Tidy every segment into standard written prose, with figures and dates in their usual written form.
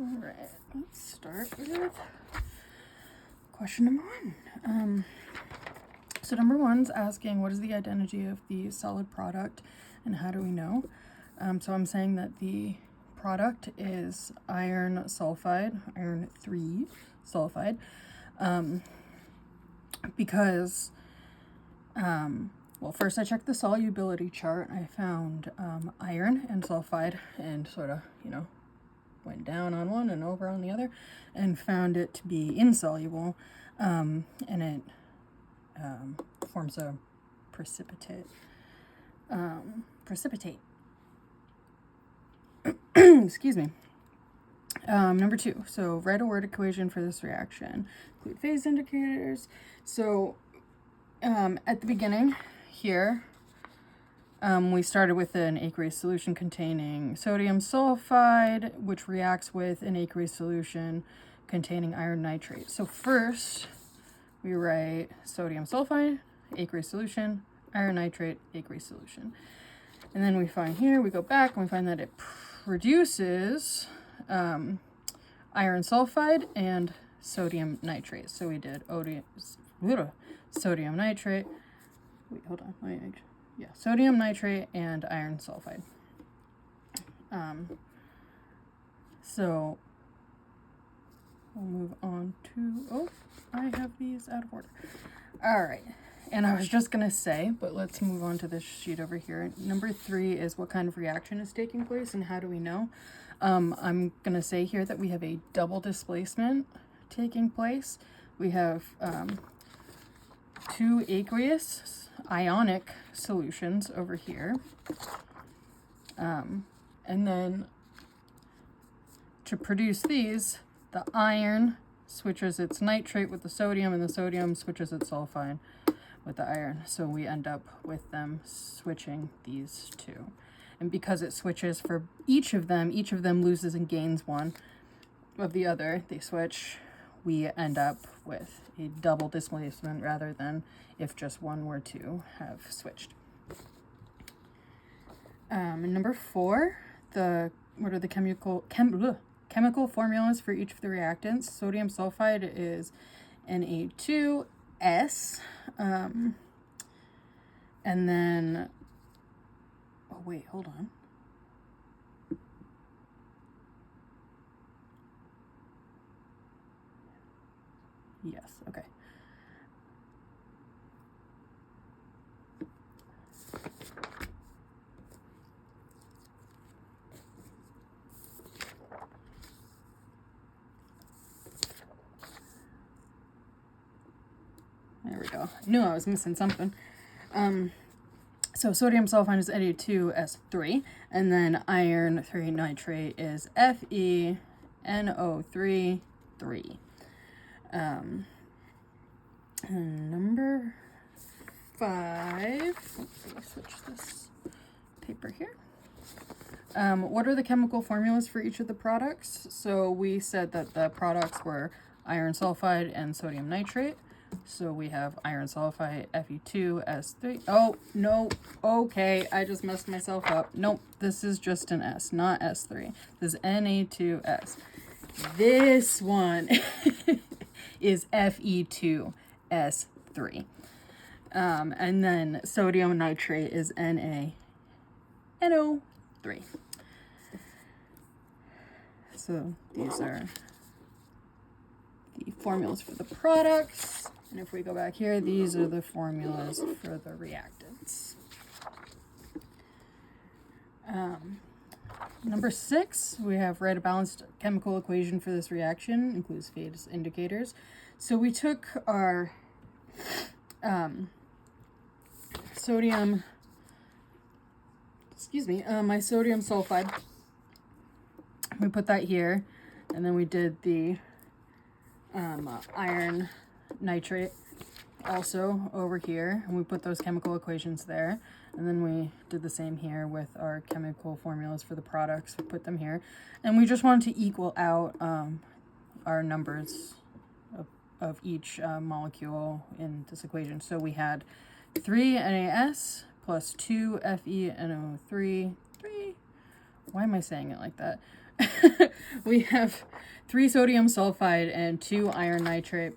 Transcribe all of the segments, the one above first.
Alright, let's start with question number 1. So number 1's asking, what is the identity of the solid product and how do we know? So I'm saying that the product is iron sulfide, iron 3 sulfide, because, well, first I checked the solubility chart. I found iron and sulfide and sort of, went down on one and over on the other and found it to be insoluble, and it forms a precipitate. Excuse me. Number 2, so write a word equation for this reaction. Include phase indicators. So at the beginning here, we started with an aqueous solution containing sodium sulfide, which reacts with an aqueous solution containing iron nitrate. So first, we write sodium sulfide, aqueous solution, iron nitrate, aqueous solution. And then we find here, we go back and we find that it produces iron sulfide and sodium nitrate. So we did sodium nitrate. Wait, hold on. Sodium nitrate and iron sulfide. So we'll move on to, I have these out of order. All right. And I was just going to say, but let's move on to this sheet over here. Number 3 is what kind of reaction is taking place and how do we know? I'm going to say here that we have a double displacement taking place. We have 2 aqueous ionic solutions over here. And then to produce these, the iron switches its nitrate with the sodium and the sodium switches its sulfide with the iron. So we end up with them switching these 2. And because it switches for each of them loses and gains one of the other, they switch, we end up with a double displacement rather than if just one were to have switched. And number 4, what are the chemical formulas for each of the reactants? Sodium sulfide is Na2S, and then, wait, hold on. Yes, okay. There we go. I knew I was missing something. So sodium sulfide is Na2S3, and then iron 3 nitrate is FeNO3 3. And number 5, let's switch this paper here. What are the chemical formulas for each of the products? So we said that the products were iron sulfide and sodium nitrate. So we have iron sulfide, Fe2S3. Oh, no. Okay, I just messed myself up. Nope, this is just an S, not S3. This is Na2S. This one is Fe2S3. And then sodium nitrate is NaNO3. So these are the formulas for the products. And if we go back here, these are the formulas for the reactants. Number 6, we have write a balanced chemical equation for this reaction, includes phase indicators. So we took our my sodium sulfide, we put that here, and then we did the iron nitrate also over here, and we put those chemical equations there, and then we did the same here with our chemical formulas for the products. We put them here, and we just wanted to equal out our numbers of each molecule in this equation. So we had 3 NaS plus 2 FeNO3, 3. Why am I saying it like that? we have 3 sodium sulfide and 2 iron nitrate.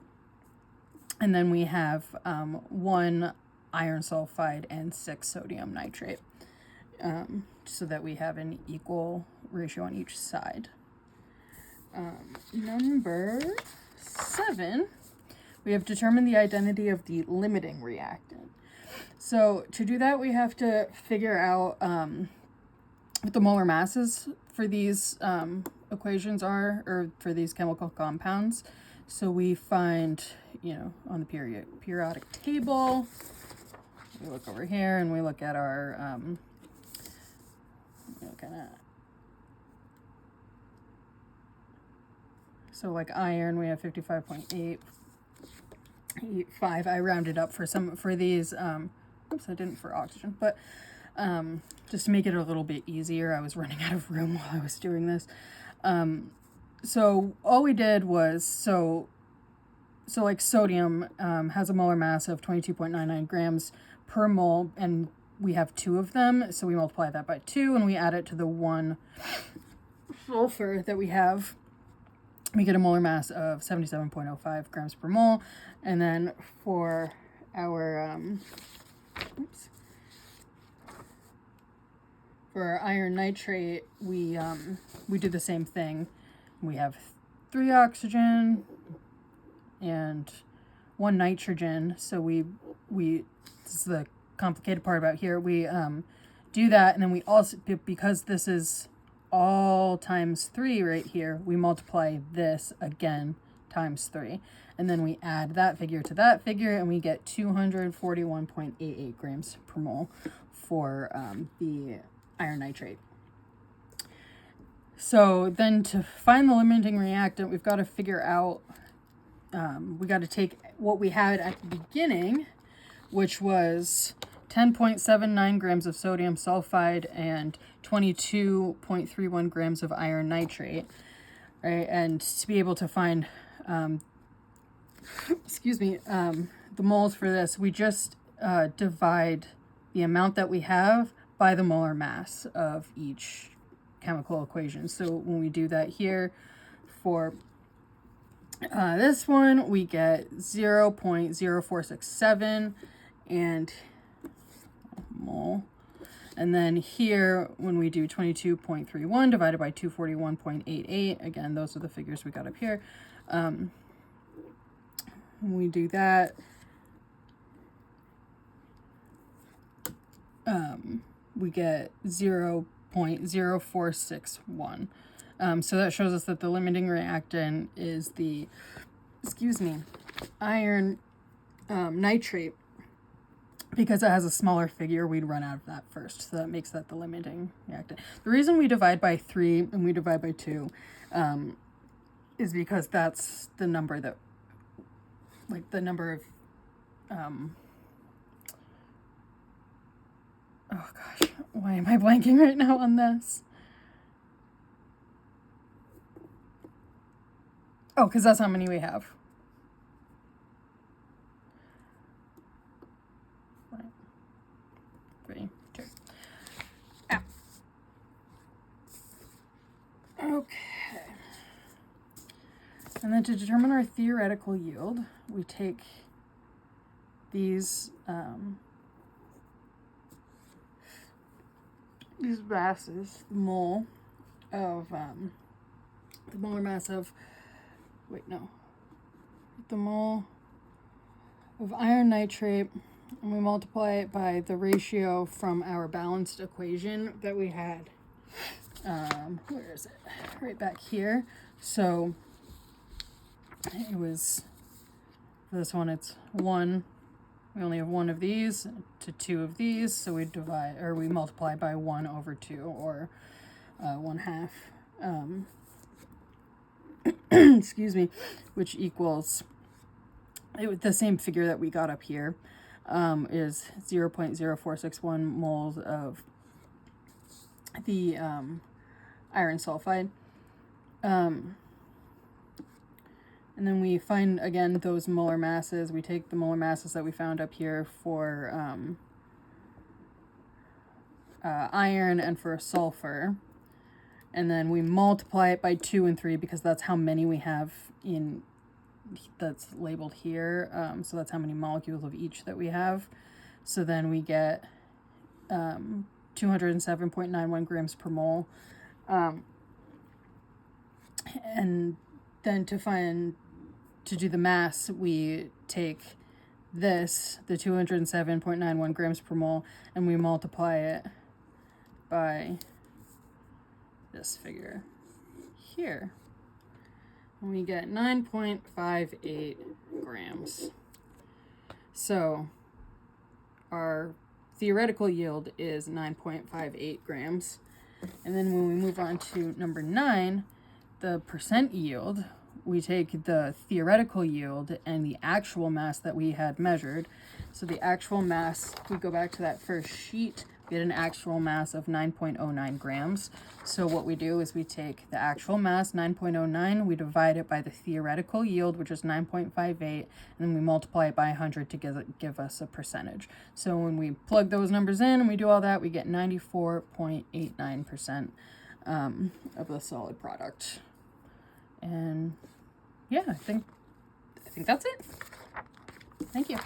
And then we have 1 iron sulfide and 6 sodium nitrate, so that we have an equal ratio on each side. Number 7, we have determined the identity of the limiting reactant. So to do that, we have to figure out what the molar masses for these equations are, or for these chemical compounds. So we find, on the periodic table, we look over here and we look at our, so like iron, we have 55.885. I rounded up for these, oops, I didn't for oxygen, but just to make it a little bit easier, I was running out of room while I was doing this. So all we did was, so like sodium has a molar mass of 22.99 grams per mole, and we have 2 of them, so we multiply that by 2 and we add it to the 1 sulfur that we have. We get a molar mass of 77.05 grams per mole. And then for our for our iron nitrate, we do the same thing. We have 3 oxygen and 1 nitrogen. So we this is the complicated part about here. We do that, and then we also, because this is all times 3 right here, we multiply this again times 3. And then we add that figure to that figure, and we get 241.88 grams per mole for the iron nitrate. So then to find the limiting reactant, we've got to figure out, we got to take what we had at the beginning, which was 10.79 grams of sodium sulfide and 22.31 grams of iron nitrate, right? And to be able to find, the moles for this, we just divide the amount that we have by the molar mass of each chemical equation. So when we do that here for this one, we get 0.0467 and mole. And then here, when we do 22.31 divided by 241.88, again, those are the figures we got up here. When we do that, we get 0.0461. So that shows us that the limiting reactant is the, iron nitrate. Because it has a smaller figure, we'd run out of that first. So that makes that the limiting reactant. The reason we divide by 3 and we divide by 2 is because that's the number that, like the number of, oh gosh, why am I blanking right now on this? Oh, because that's how many we have. 3, 2. Ow. Okay. And then to determine our theoretical yield, we take these masses, the mole of the molar mass of, the mole of iron nitrate, and we multiply it by the ratio from our balanced equation that we had. Where is it? Right back here. So it was, for this one, it's 1. We only have 1 of these to 2 of these, so we divide, or we multiply by 1 over 2, or 1/2. Which equals, the same figure that we got up here, is 0.0461 moles of the iron sulfide. And then we find, again, those molar masses. We take the molar masses that we found up here for iron and for sulfur. and then we multiply it by 2 and 3 because that's how many we have in, that's labeled here. So that's how many molecules of each that we have. So then we get 207.91 grams per mole. And then to do the mass, we take this, the 207.91 grams per mole, and we multiply it by this figure here. And we get 9.58 grams. So our theoretical yield is 9.58 grams. And then when we move on to number 9, the percent yield, we take the theoretical yield and the actual mass that we had measured. So the actual mass, we go back to that first sheet, we get an actual mass of 9.09 grams. So what we do is we take the actual mass, 9.09, we divide it by the theoretical yield, which is 9.58, and then we multiply it by 100 to give us a percentage. So when we plug those numbers in and we do all that, we get 94.89% of the solid product. And yeah, I think that's it. Thank you.